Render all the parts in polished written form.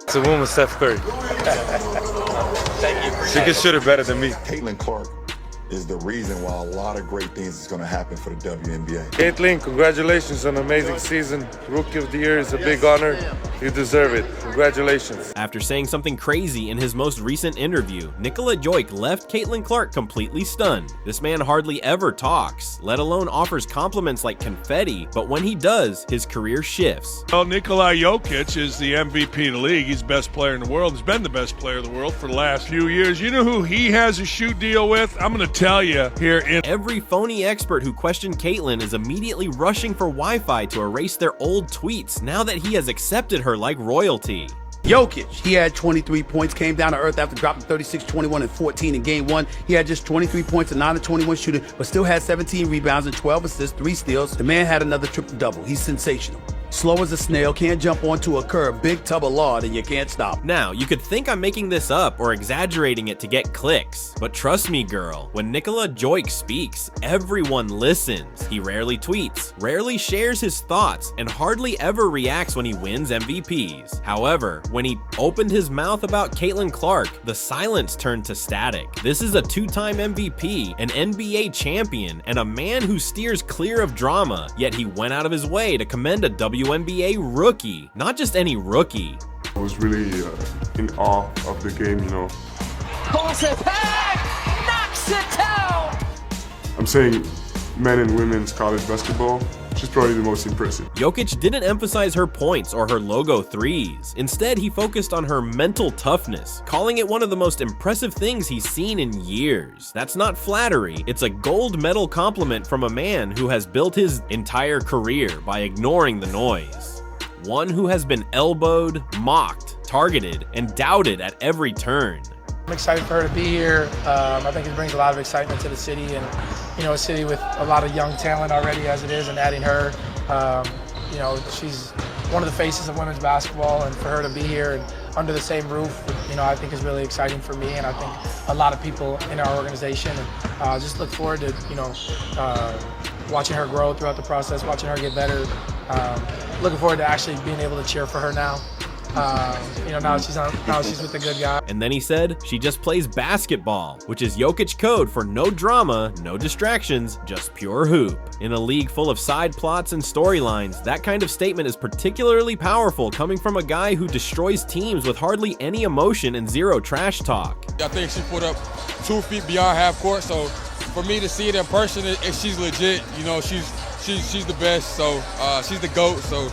It's a woman, Steph Curry. Thank you. She can shoot it better than me. Caitlin Clark is the reason why a lot of great things is going to happen for the WNBA. Caitlin, congratulations on an amazing season. Rookie of the Year is a big honor. You deserve it. Congratulations. After saying something crazy in his most recent interview, Nikola Jokic left Caitlin Clark completely stunned. This man hardly ever talks, let alone offers compliments like confetti, but when he does, his career shifts. Well, Nikola Jokic is the MVP of the league. He's the best player in the world. He's been the best player in the world for the last few years. You know who he has a shoe deal with? I'm going to tell you here in... Every phony expert who questioned Caitlin is immediately rushing for Wi-Fi to erase their old tweets now that he has accepted her like royalty. Jokic, he had 23 points, came down to earth after dropping 36, 21, and 14 in game one. He had just 23 points and 9 of 21 shooting, but still had 17 rebounds and 12 assists, 3 steals. The man had another triple-double. He's sensational. Slow as a snail, can't jump onto a curb, big tub of lard, and you can't stop. Now, you could think I'm making this up or exaggerating it to get clicks, but trust me, girl, when Nikola Jokic speaks, everyone listens. He rarely tweets, rarely shares his thoughts, and hardly ever reacts when he wins MVPs. However, when he opened his mouth about Caitlin Clark, the silence turned to static. This is a 2-time MVP, an NBA champion, and a man who steers clear of drama, yet he went out of his way to commend a WNBA rookie, not just any rookie. I was really in awe of the game, you know. Pulls it back, knocks it down. I'm saying men and women's college basketball, she's probably the most impressive. Jokic didn't emphasize her points or her logo threes. Instead, he focused on her mental toughness, calling it one of the most impressive things he's seen in years. That's not flattery, it's a gold medal compliment from a man who has built his entire career by ignoring the noise. One who has been elbowed, mocked, targeted, and doubted at every turn. I'm excited for her to be here. I think it brings a lot of excitement to the city, and a city with a lot of young talent already as it is, and adding her, she's one of the faces of women's basketball, and for her to be here and under the same roof, I think is really exciting for me, and I think a lot of people in our organization. And just look forward to watching her grow throughout the process, watching her get better. Looking forward to actually being able to cheer for her now. Now she's with the good guy. And then he said, she just plays basketball, which is Jokic code for no drama, no distractions, just pure hoop. In a league full of side plots and storylines, that kind of statement is particularly powerful coming from a guy who destroys teams with hardly any emotion and zero trash talk. I think she put up 2 feet beyond half court, so for me to see it in person, she's legit. She's the best, so she's the GOAT, so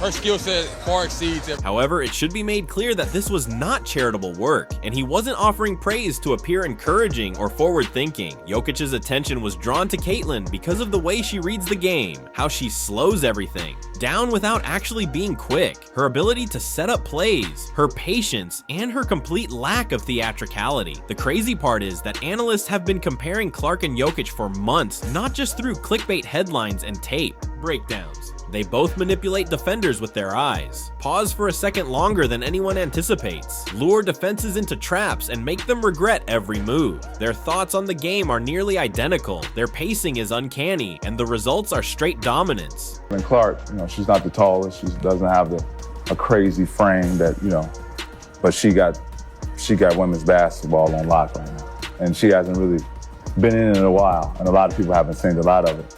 her skill set far exceeds it. However, it should be made clear that this was not charitable work, and he wasn't offering praise to appear encouraging or forward-thinking. Jokic's attention was drawn to Caitlin because of the way she reads the game, how she slows everything down without actually being quick, her ability to set up plays, her patience, and her complete lack of theatricality. The crazy part is that analysts have been comparing Clark and Jokic for months, not just through clickbait headlines and tape breakdowns. They both manipulate defenders with their eyes, pause for a second longer than anyone anticipates, lure defenses into traps, and make them regret every move. Their thoughts on the game are nearly identical, their pacing is uncanny, and the results are straight dominance. And Clark, she's not the tallest, she doesn't have a crazy frame that, but she got women's basketball on lock right now. And she hasn't really been in a while, and a lot of people haven't seen a lot of it.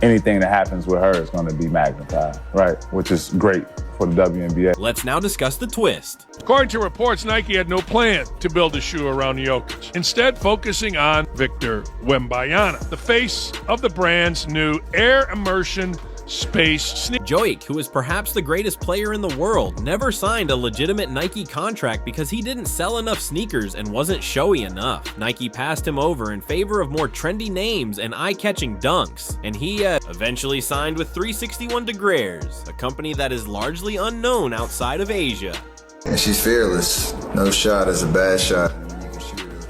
Anything that happens with her is going to be magnified, right? Which is great for the WNBA. Let's now discuss the twist. According to reports, Nike had no plan to build a shoe around Jokic, instead focusing on Victor Wembanyama, the face of the brand's new air immersion space sneaker. Jokic, who is perhaps the greatest player in the world, never signed a legitimate Nike contract because he didn't sell enough sneakers and wasn't showy enough. Nike passed him over in favor of more trendy names and eye-catching dunks, and he eventually signed with 361 Degrees, a company that is largely unknown outside of Asia. And she's fearless. No shot is a bad shot.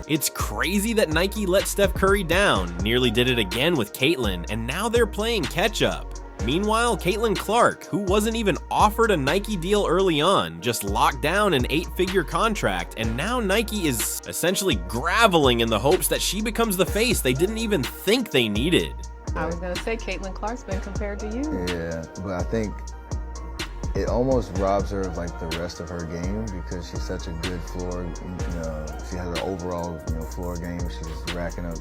It's crazy that Nike let Steph Curry down, nearly did it again with Caitlin, and now they're playing catch-up. Meanwhile, Caitlin Clark, who wasn't even offered a Nike deal early on, just locked down an 8-figure contract, and now Nike is essentially graveling in the hopes that she becomes the face they didn't even think they needed. I was going to say Caitlin Clark's been compared to you. Yeah, but I think it almost robs her of like the rest of her game because she's such a good floor. She has an overall floor game. She's racking up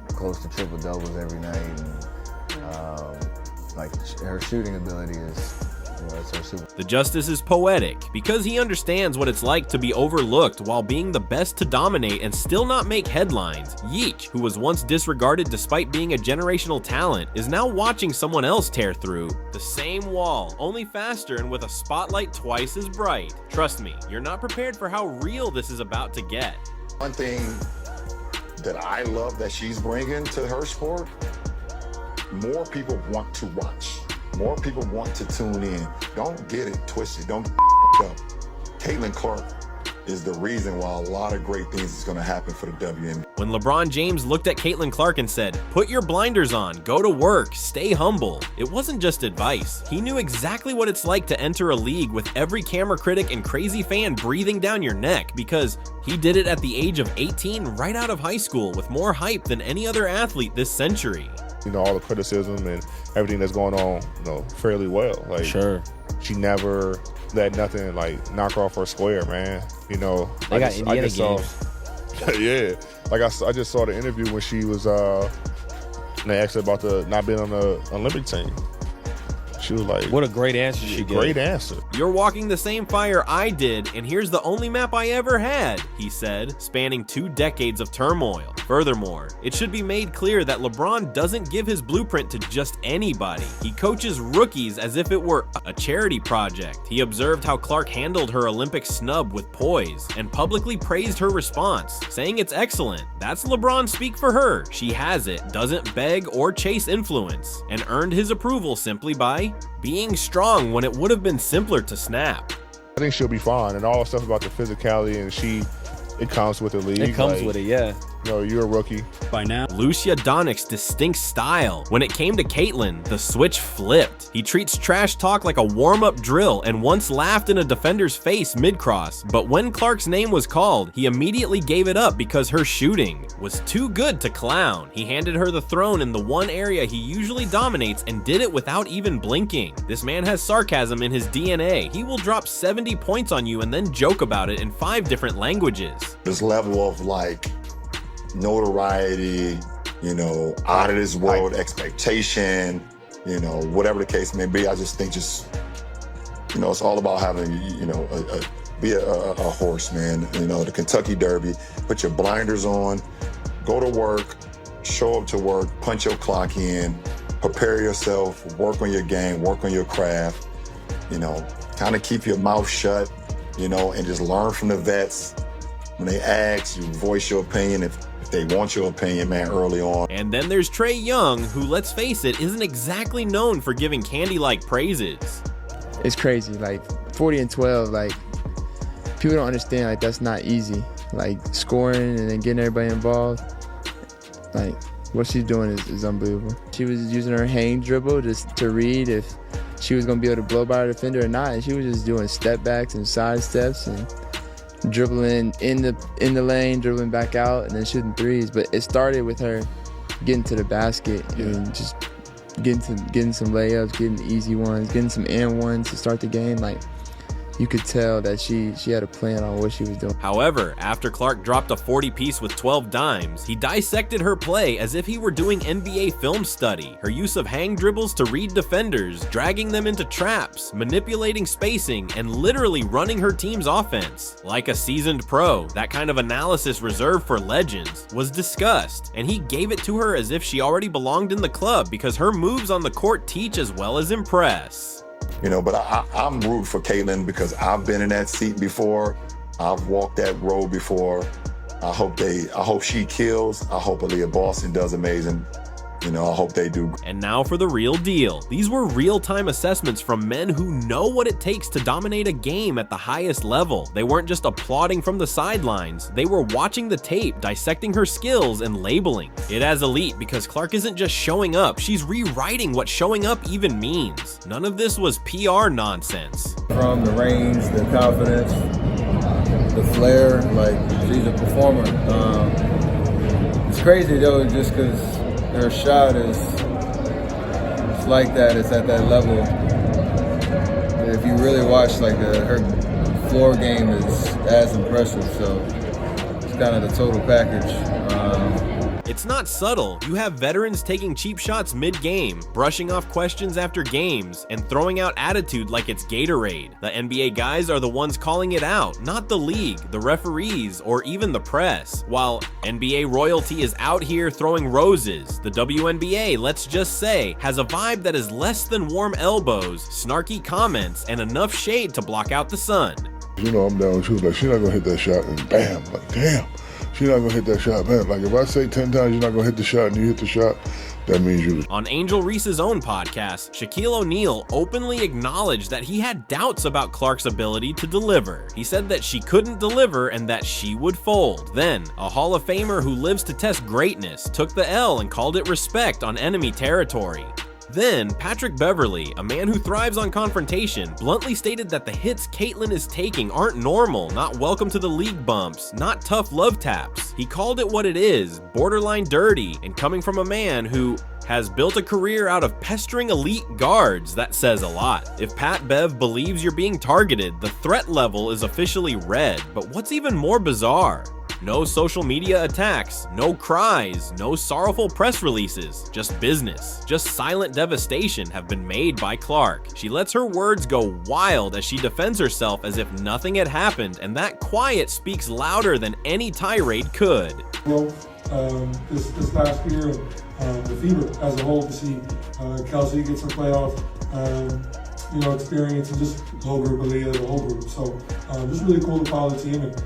close to triple doubles every night, and like her shooting ability is. The justice is poetic because he understands what it's like to be overlooked while being the best to dominate and still not make headlines. Yeech, who was once disregarded despite being a generational talent, is now watching someone else tear through the same wall, only faster and with a spotlight twice as bright. Trust me, you're not prepared for how real this is about to get. One thing that I love that she's bringing to her sport, more people want to watch. More people want to tune in. Don't get it twisted. Don't up. Caitlin Clark is the reason why a lot of great things is going to happen for the WNBA. When LeBron James looked at Caitlin Clark and said, "Put your blinders on, go to work, stay humble," it wasn't just advice. He knew exactly what it's like to enter a league with every camera critic and crazy fan breathing down your neck because he did it at the age of 18 right out of high school with more hype than any other athlete this century. All the criticism and everything that's going on, fairly well. Like, sure, she never let nothing like knock her off her square, man. They got Indiana games. Yeah, like I just saw the interview when she was. They asked her about not being on the Olympic team. She was like, "What a great answer she gave." Great answer. "You're walking the same fire I did, and here's the only map I ever had," he said, spanning 2 decades of turmoil. Furthermore, it should be made clear that LeBron doesn't give his blueprint to just anybody. He coaches rookies as if it were a charity project. He observed how Clark handled her Olympic snub with poise and publicly praised her response, saying it's excellent. That's LeBron speak for her. She has it, doesn't beg or chase influence, and earned his approval simply by being strong when it would have been simpler to snap. I think she'll be fine, and all the stuff about the physicality, and it comes with the league. It comes with it, yeah. You're a rookie. By now. Lucia Donic's distinct style. When it came to Caitlin, the switch flipped. He treats trash talk like a warm-up drill and once laughed in a defender's face mid-cross, but when Clark's name was called, he immediately gave it up because her shooting was too good to clown. He handed her the throne in the one area he usually dominates and did it without even blinking. This man has sarcasm in his DNA. He will drop 70 points on you and then joke about it in 5 different languages. This level of notoriety, out of this world expectation, whatever the case may be. I just think it's all about having, be a horse, man. The Kentucky Derby, put your blinders on, go to work, show up to work, punch your clock in, prepare yourself, work on your game, work on your craft, kind of keep your mouth shut, and just learn from the vets. When they ask, you voice your opinion if they want your opinion, man, early on. And then there's Trae Young, who, let's face it, isn't exactly known for giving candy-like praises. It's crazy, 40 and 12, people don't understand, that's not easy. Scoring and then getting everybody involved, what she's doing is unbelievable. She was using her hang dribble just to read if she was gonna be able to blow by her defender or not, and she was just doing step backs and side steps and dribbling in the lane, dribbling back out, and then shooting threes. But it started with her getting to the basket and just getting some layups, getting easy ones, getting some and ones to start the game. You could tell that she had a plan on what she was doing. However, after Clark dropped a 40-piece with 12 dimes, he dissected her play as if he were doing NBA film study. Her use of hang dribbles to read defenders, dragging them into traps, manipulating spacing, and literally running her team's offense. Like a seasoned pro, that kind of analysis reserved for legends was discussed, and he gave it to her as if she already belonged in the club because her moves on the court teach as well as impress. But I'm rooting for Caitlin because I've been in that seat before. I've walked that road before. I hope she kills. I hope Aaliyah Boston does amazing. I hope they do. And now for the real deal. These were real-time assessments from men who know what it takes to dominate a game at the highest level. They weren't just applauding from the sidelines. They were watching the tape, dissecting her skills, and labeling it as elite because Clark isn't just showing up. She's rewriting what showing up even means. None of this was PR nonsense. From the range, the confidence, the flair, she's a performer. It's crazy though, just because her shot is like that, it's at that level. gosh, like her floor game is as impressive. So it's kind of the total package. It's not subtle. You have veterans taking cheap shots mid-game, brushing off questions after games, and throwing out attitude like it's Gatorade. The NBA guys are the ones calling it out, not the league, the referees, or even the press. While NBA royalty is out here throwing roses, the WNBA, let's just say, has a vibe that is less than warm elbows, snarky comments, and enough shade to block out the sun. You know, I'm down. She was like, she's not gonna hit that shot, and bam, like, damn. She's not gonna hit that shot, man. Like, if I say 10 times you're not gonna hit the shot and you hit the shot, that means you. On Angel Reese's own podcast, Shaquille O'Neal openly acknowledged that he had doubts about Clark's ability to deliver. He said that she couldn't deliver and that she would fold. Then, a Hall of Famer who lives to test greatness took the L and called it respect on enemy territory. Then, Patrick Beverley, a man who thrives on confrontation, bluntly stated that the hits Caitlyn is taking aren't normal, not welcome to the league bumps, not tough love taps. He called it what it is, borderline dirty, and coming from a man who has built a career out of pestering elite guards, that says a lot. If Pat Bev believes you're being targeted, the threat level is officially red. But what's even more bizarre? No social media attacks, no cries, no sorrowful press releases, just business. Just silent devastation have been made by Clark. She lets her words go wild as she defends herself as if nothing had happened, and that quiet speaks louder than any tirade could. Well, this last year, the Fever as a whole, to see Kelsey get some playoff experience, and just the whole group, Aaliyah, the whole group. So just really cool to follow the team, and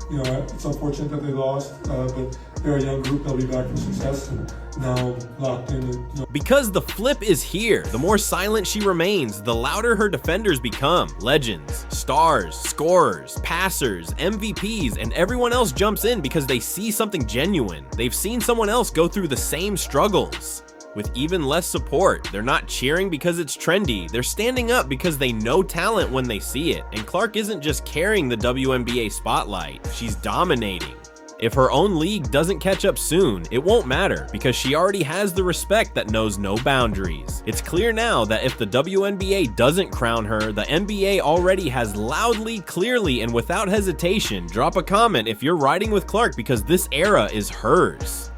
it's unfortunate that they lost, but they're a young group. They'll be back for success, and now locked in. Because the flip is here, the more silent she remains, the louder her defenders become. Legends, stars, scorers, passers, MVPs, and everyone else jumps in because they see something genuine. They've seen someone else go through the same struggles. With even less support, they're not cheering because it's trendy, they're standing up because they know talent when they see it. And Clark isn't just carrying the WNBA spotlight, she's dominating. If her own league doesn't catch up soon, it won't matter because she already has the respect that knows no boundaries. It's clear now that if the WNBA doesn't crown her, the NBA already has loudly, clearly, and without hesitation. Drop a comment if you're riding with Clark because this era is hers.